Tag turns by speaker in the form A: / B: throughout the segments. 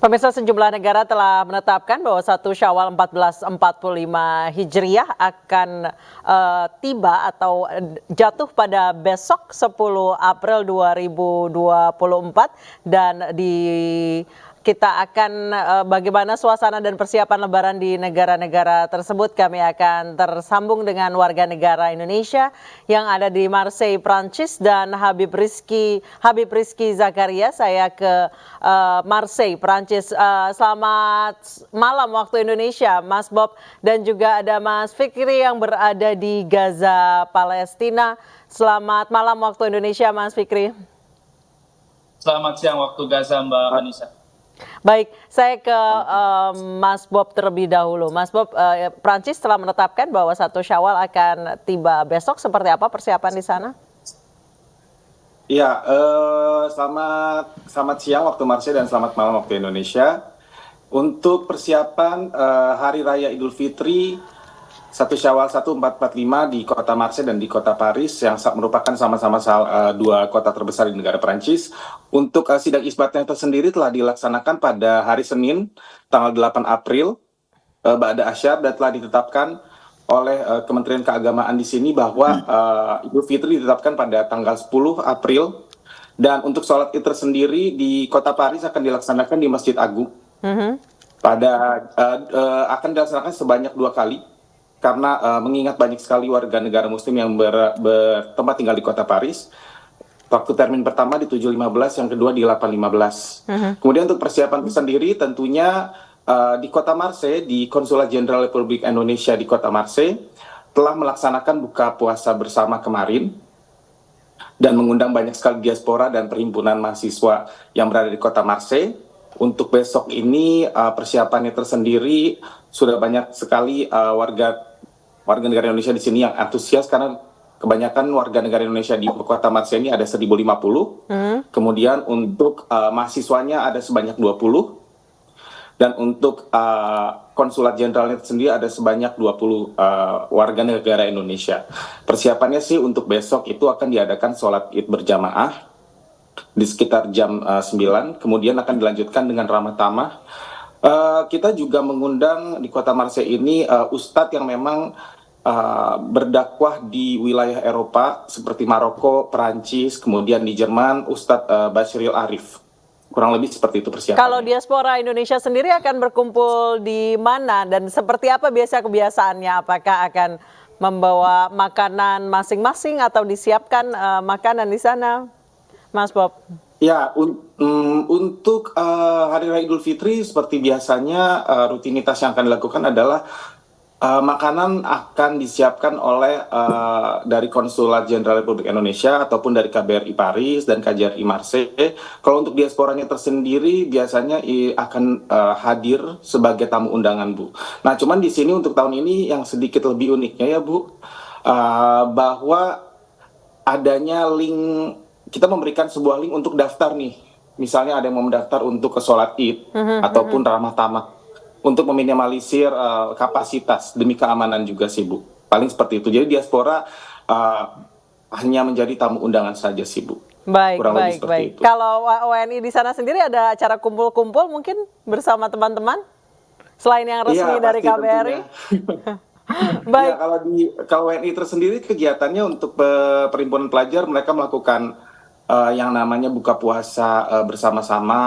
A: Pemirsa, sejumlah negara telah menetapkan bahwa 1 Syawal 1445 Hijriah akan tiba atau jatuh pada besok 10 April 2024 dan kita akan bagaimana suasana dan persiapan Lebaran di negara-negara tersebut. Kami akan tersambung dengan warga negara Indonesia yang ada di Marseille, Prancis, dan Habib Rizky Zakaria. Saya ke Marseille, Prancis. Selamat malam waktu Indonesia, Mas Bob, dan juga ada Mas Fikri yang berada di Gaza, Palestina. Selamat malam waktu Indonesia, Mas Fikri.
B: Selamat siang waktu Gaza, Mbak Anissa.
A: Baik, saya ke Mas Bob terlebih dahulu. Mas Bob, Prancis telah menetapkan bahwa 1 Syawal akan tiba besok. Seperti apa persiapan di sana?
C: Ya, selamat siang waktu Marseille dan selamat malam waktu Indonesia. Untuk persiapan Hari Raya Idul Fitri 1 Syawal 1445 di kota Marseille dan di kota Paris yang merupakan sama-sama dua kota terbesar di negara Prancis. Untuk sidang isbatnya tersendiri telah dilaksanakan pada hari Senin tanggal 8 April Ba'da Asyar, dan telah ditetapkan oleh Kementerian Keagamaan di sini bahwa Idul Fitri ditetapkan pada tanggal 10 April, dan untuk sholat Id tersendiri di kota Paris akan dilaksanakan di Masjid Agung. Akan dilaksanakan sebanyak 2 kali karena mengingat banyak sekali warga negara Muslim yang bertempat tinggal di kota Paris. Waktu termin pertama di 7.15, yang kedua di 8.15. Kemudian untuk persiapan sendiri tentunya di kota Marseille, di Konsulat Jenderal Republik Indonesia di kota Marseille telah melaksanakan buka puasa bersama kemarin dan mengundang banyak sekali diaspora dan perhimpunan mahasiswa yang berada di kota Marseille. Untuk besok ini persiapannya tersendiri sudah banyak sekali warga negara Indonesia di sini yang antusias, karena kebanyakan warga negara Indonesia di kota Marseille ini ada 1.050. Kemudian untuk mahasiswanya ada sebanyak 20. Dan untuk konsulat jenderalnya sendiri ada sebanyak 20 warga negara Indonesia. Persiapannya sih untuk besok itu akan diadakan sholat Id berjamaah di sekitar jam 9, kemudian akan dilanjutkan dengan ramah tamah. Kita juga mengundang di kota Marseille ini ustadz yang memang berdakwah di wilayah Eropa seperti Maroko, Perancis, kemudian di Jerman, Ustadz Basyril Arif. Kurang lebih seperti itu persiapannya.
A: Kalau diaspora Indonesia sendiri akan berkumpul di mana dan seperti apa biasa kebiasaannya? Apakah akan membawa makanan masing-masing atau disiapkan makanan di sana, Mas Bob?
C: Ya, untuk Hari Raya Idul Fitri seperti biasanya rutinitas yang akan dilakukan adalah makanan akan disiapkan oleh dari Konsulat Jenderal Republik Indonesia ataupun dari KBRI Paris dan KJRI Marseille. Kalau untuk diasporanya tersendiri biasanya akan hadir sebagai tamu undangan, Bu. Nah, cuman di sini untuk tahun ini yang sedikit lebih uniknya ya, Bu, bahwa adanya link, kita memberikan sebuah link untuk daftar nih. Misalnya ada yang mau mendaftar untuk ke sholat Id ataupun ramah tamah, untuk meminimalisir kapasitas demi keamanan juga sih, Bu. Paling seperti itu. Jadi diaspora hanya menjadi tamu undangan saja sih, Bu.
A: Baik.
C: Itu.
A: Kalau WNI di sana sendiri ada acara kumpul-kumpul mungkin bersama teman-teman selain yang resmi dari KBRI?
C: Baik. Ya, kalau WNI tersendiri kegiatannya untuk perhimpunan pelajar, mereka melakukan yang namanya buka puasa bersama-sama.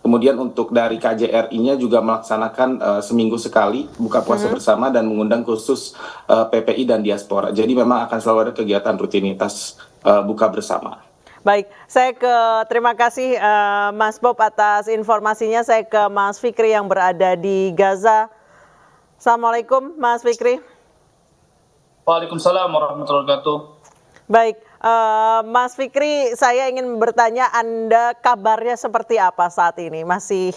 C: Kemudian untuk dari KJRI-nya juga melaksanakan seminggu sekali buka puasa bersama dan mengundang khusus PPI dan diaspora. Jadi memang akan selalu ada kegiatan rutinitas buka bersama.
A: Baik, terima kasih Mas Bob atas informasinya. Saya ke Mas Fikri yang berada di Gaza. Assalamualaikum Mas Fikri.
B: Waalaikumsalam warahmatullahi wabarakatuh.
A: Baik, Mas Fikri, saya ingin bertanya, Anda kabarnya seperti apa saat ini? Masih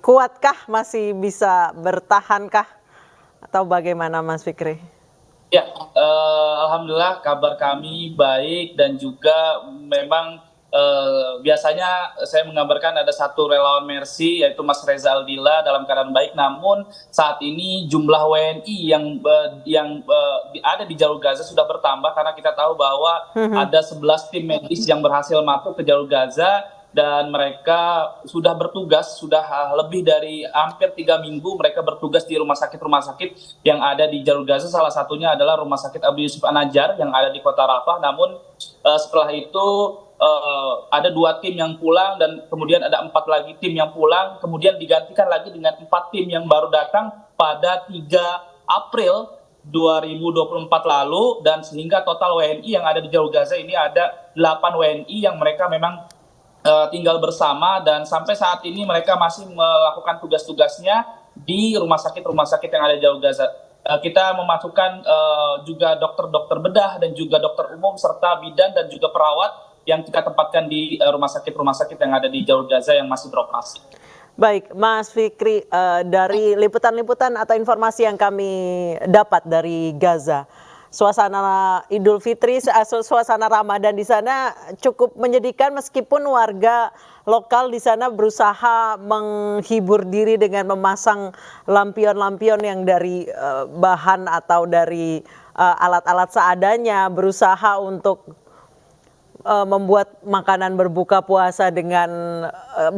A: kuatkah? Masih bisa bertahankah? Atau bagaimana Mas Fikri?
B: Ya, alhamdulillah kabar kami baik, dan juga memang biasanya saya mengabarkan ada satu relawan Mercy yaitu Mas Reza Aldila dalam keadaan baik, namun saat ini jumlah WNI yang ada di jalur Gaza sudah bertambah karena kita tahu bahwa ada 11 tim medis yang berhasil masuk ke jalur Gaza dan mereka sudah bertugas, sudah lebih dari hampir 3 minggu mereka bertugas di rumah sakit yang ada di jalur Gaza. Salah satunya adalah Rumah Sakit Abu Yusuf An-Najjar yang ada di kota Rafah. Namun setelah itu ada 2 tim yang pulang dan kemudian ada 4 lagi tim yang pulang, kemudian digantikan lagi dengan 4 tim yang baru datang pada 3 April 2024 lalu, dan sehingga total WNI yang ada di jalur Gaza ini ada 8 WNI yang mereka memang tinggal bersama, dan sampai saat ini mereka masih melakukan tugas-tugasnya di rumah sakit yang ada di jalur Gaza. Kita memasukkan juga dokter-dokter bedah dan juga dokter umum serta bidan dan juga perawat yang kita tempatkan di rumah sakit yang ada di jalur Gaza yang masih beroperasi.
A: Baik, Mas Fikri, dari liputan-liputan atau informasi yang kami dapat dari Gaza, suasana Idul Fitri, suasana Ramadan di sana cukup menyedihkan, meskipun warga lokal di sana berusaha menghibur diri dengan memasang lampion-lampion yang dari bahan atau dari alat-alat seadanya, berusaha untuk membuat makanan berbuka puasa dengan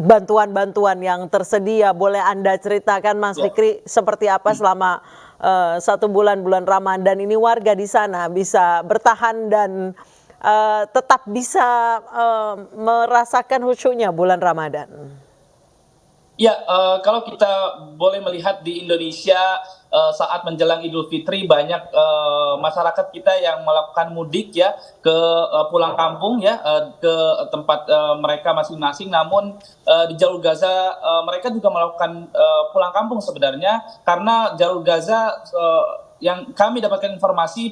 A: bantuan-bantuan yang tersedia. Boleh Anda ceritakan, Mas Fikri, seperti apa selama 1 bulan Ramadan ini warga di sana bisa bertahan dan tetap bisa merasakan khusyuknya bulan Ramadan?
B: Ya, kalau kita boleh melihat di Indonesia saat menjelang Idul Fitri, banyak masyarakat kita yang melakukan mudik ya ke pulang kampung ya, ke tempat mereka masing-masing. Namun di jalur Gaza mereka juga melakukan pulang kampung sebenarnya, karena jalur Gaza yang kami dapatkan informasi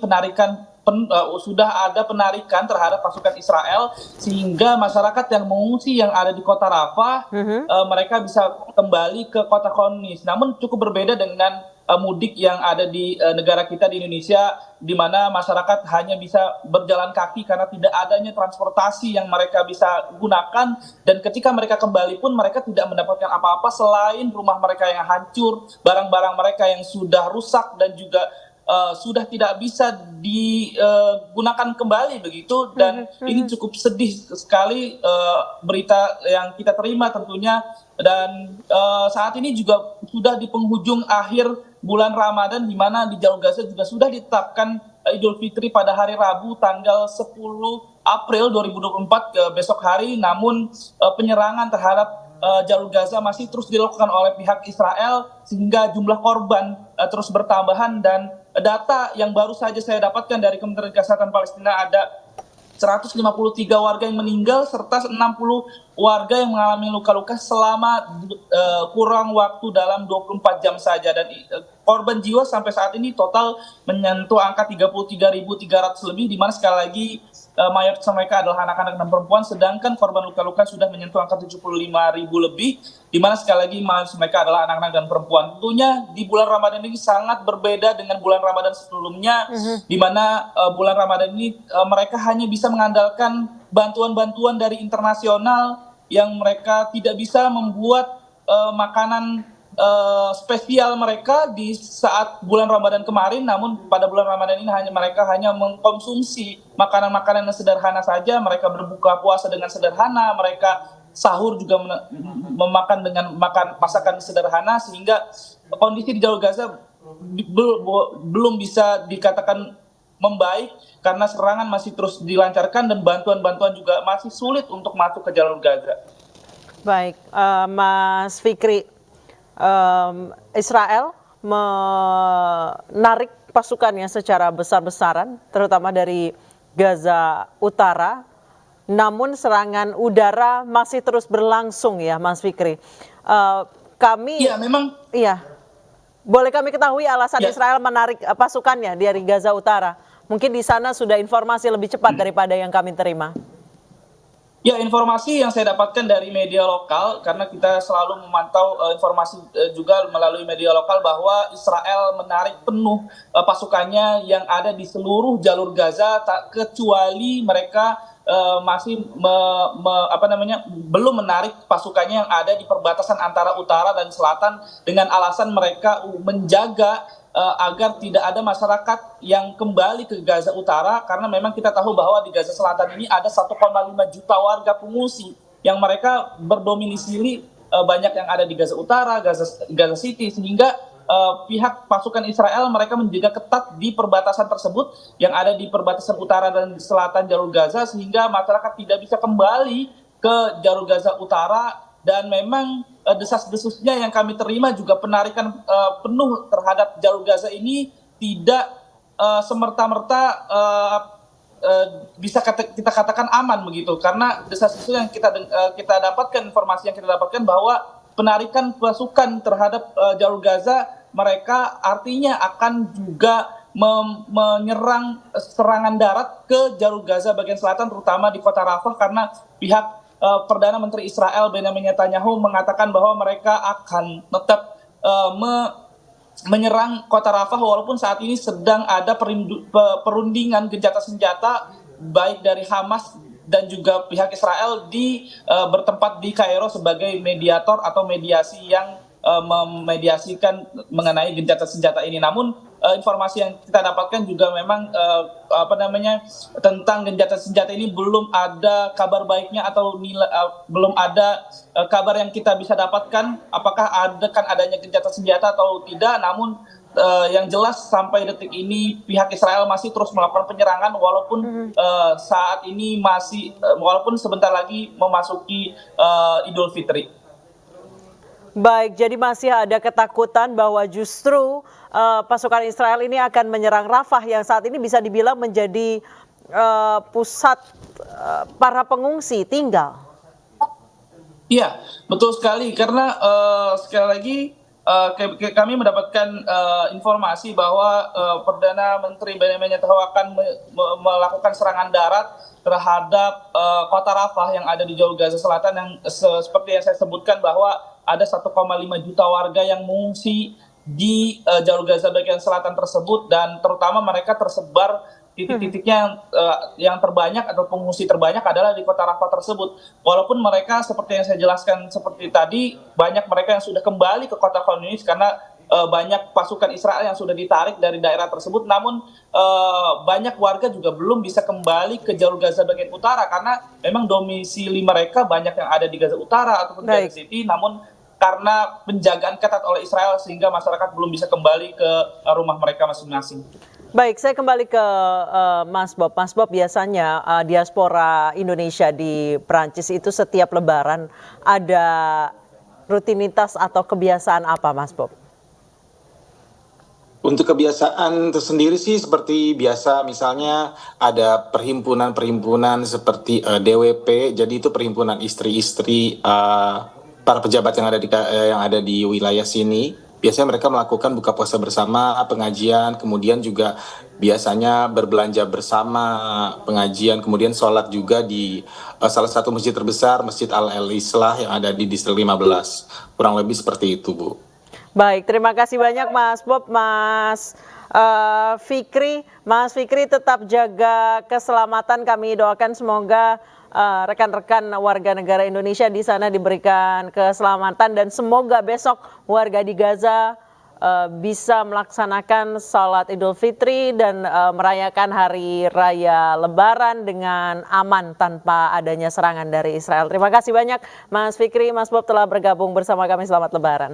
B: sudah ada penarikan terhadap pasukan Israel, sehingga masyarakat yang mengungsi yang ada di kota Rafah mereka bisa kembali ke kota Khan Yunis. Namun cukup berbeda dengan mudik yang ada di negara kita di Indonesia, di mana masyarakat hanya bisa berjalan kaki karena tidak adanya transportasi yang mereka bisa gunakan, dan ketika mereka kembali pun mereka tidak mendapatkan apa-apa selain rumah mereka yang hancur, barang-barang mereka yang sudah rusak dan juga sudah tidak bisa digunakan kembali begitu. Dan ini cukup sedih sekali berita yang kita terima tentunya. Dan saat ini juga sudah di penghujung akhir bulan Ramadan, di mana di jalur Gaza juga sudah ditetapkan Idul Fitri pada hari Rabu tanggal 10 April 2024 ke besok hari. Namun penyerangan terhadap jalur Gaza masih terus dilakukan oleh pihak Israel, sehingga jumlah korban terus bertambahan. Dan data yang baru saja saya dapatkan dari Kementerian Kesehatan Palestina, ada 153 warga yang meninggal serta 60 warga yang mengalami luka-luka selama kurang waktu dalam 24 jam saja. Dan korban jiwa sampai saat ini total menyentuh angka 33.300 lebih, di mana sekali lagi mayoritas mereka adalah anak-anak dan perempuan, sedangkan korban luka-luka sudah menyentuh angka 75.000 lebih, di mana sekali lagi mayoritas mereka adalah anak-anak dan perempuan. Tentunya di bulan Ramadan ini sangat berbeda dengan bulan Ramadan sebelumnya, di mana bulan Ramadan ini mereka hanya bisa mengandalkan bantuan-bantuan dari internasional, yang mereka tidak bisa membuat makanan spesial mereka di saat bulan Ramadan kemarin. Namun pada bulan Ramadan ini mereka hanya mengkonsumsi makanan-makanan yang sederhana saja. Mereka berbuka puasa dengan sederhana, mereka sahur juga memakan dengan masakan sederhana, sehingga kondisi di jalur Gaza belum bisa dikatakan membaik karena serangan masih terus dilancarkan dan bantuan-bantuan juga masih sulit untuk masuk ke jalur Gaza.
A: Baik, Mas Fikri, Israel menarik pasukannya secara besar-besaran, terutama dari Gaza Utara. Namun serangan udara masih terus berlangsung ya, Mas Fikri. Boleh kami ketahui alasan Israel menarik pasukannya dari Gaza Utara? Mungkin di sana sudah informasi lebih cepat daripada yang kami terima.
B: Ya, informasi yang saya dapatkan dari media lokal, karena kita selalu memantau informasi juga melalui media lokal, bahwa Israel menarik penuh pasukannya yang ada di seluruh jalur Gaza, tak kecuali mereka masih belum menarik pasukannya yang ada di perbatasan antara utara dan selatan, dengan alasan mereka menjaga agar tidak ada masyarakat yang kembali ke Gaza Utara, karena memang kita tahu bahwa di Gaza Selatan ini ada 1,5 juta warga pengungsi yang mereka berdomisili banyak yang ada di Gaza Utara, Gaza City, sehingga pihak pasukan Israel mereka menjaga ketat di perbatasan tersebut yang ada di perbatasan utara dan selatan jalur Gaza, sehingga masyarakat tidak bisa kembali ke jalur Gaza Utara. Dan memang desas-desusnya yang kami terima juga penarikan penuh terhadap jalur Gaza ini tidak semerta-merta bisa kita katakan aman begitu, karena desas-desus yang kita dapatkan, informasi yang kita dapatkan bahwa penarikan pasukan terhadap jalur Gaza mereka artinya akan juga menyerang serangan darat ke jalur Gaza bagian selatan, terutama di kota Rafah, karena pihak Perdana Menteri Israel Benjamin Netanyahu mengatakan bahwa mereka akan tetap menyerang kota Rafah walaupun saat ini sedang ada perundingan gencatan senjata baik dari Hamas dan juga pihak Israel bertempat di Kairo sebagai mediator atau mediasi yang memediasikan mengenai gencatan senjata ini. Namun informasi yang kita dapatkan juga memang tentang gencatan senjata ini belum ada kabar baiknya atau belum ada kabar yang kita bisa dapatkan apakah adanya gencatan senjata atau tidak. Namun yang jelas sampai detik ini pihak Israel masih terus melakukan penyerangan walaupun saat ini walaupun sebentar lagi memasuki Idul Fitri.
A: Baik, jadi masih ada ketakutan bahwa justru pasukan Israel ini akan menyerang Rafah yang saat ini bisa dibilang menjadi pusat para pengungsi tinggal.
B: Iya, betul sekali, karena sekali lagi kami mendapatkan informasi bahwa Perdana Menteri Benjamin Netanyahu akan melakukan serangan darat terhadap kota Rafah yang ada di jalur Gaza Selatan, yang seperti yang saya sebutkan bahwa ada 1,5 juta warga yang mengungsi di jalur Gaza bagian selatan tersebut, dan terutama mereka tersebar titik-titiknya yang terbanyak atau pengungsi terbanyak adalah di kota Rafah tersebut. Walaupun mereka seperti yang saya jelaskan seperti tadi, banyak mereka yang sudah kembali ke kota Khan Yunis karena banyak pasukan Israel yang sudah ditarik dari daerah tersebut. Namun banyak warga juga belum bisa kembali ke jalur Gaza bagian utara karena memang domisili mereka banyak yang ada di Gaza Utara ataupun Gaza City. Namun karena penjagaan ketat oleh Israel sehingga masyarakat belum bisa kembali ke rumah mereka masing-masing.
A: Baik, saya kembali ke Mas Bob. Mas Bob, biasanya diaspora Indonesia di Perancis itu setiap Lebaran ada rutinitas atau kebiasaan apa, Mas Bob?
C: Untuk kebiasaan tersendiri sih seperti biasa, misalnya ada perhimpunan-perhimpunan seperti DWP, jadi itu perhimpunan istri-istri para pejabat yang ada di wilayah sini. Biasanya mereka melakukan buka puasa bersama, pengajian, kemudian juga biasanya berbelanja bersama, pengajian, kemudian sholat juga di salah satu masjid terbesar, Masjid Al-Islah yang ada di Distrik 15. Kurang lebih seperti itu, Bu.
A: Baik, terima kasih banyak Mas Bob. Mas Fikri. Mas Fikri, tetap jaga keselamatan. Kami doakan semoga rekan-rekan warga negara Indonesia di sana diberikan keselamatan dan semoga besok warga di Gaza bisa melaksanakan salat Idul Fitri dan merayakan hari raya Lebaran dengan aman tanpa adanya serangan dari Israel. Terima kasih banyak Mas Fikri, Mas Bob telah bergabung bersama kami. Selamat Lebaran.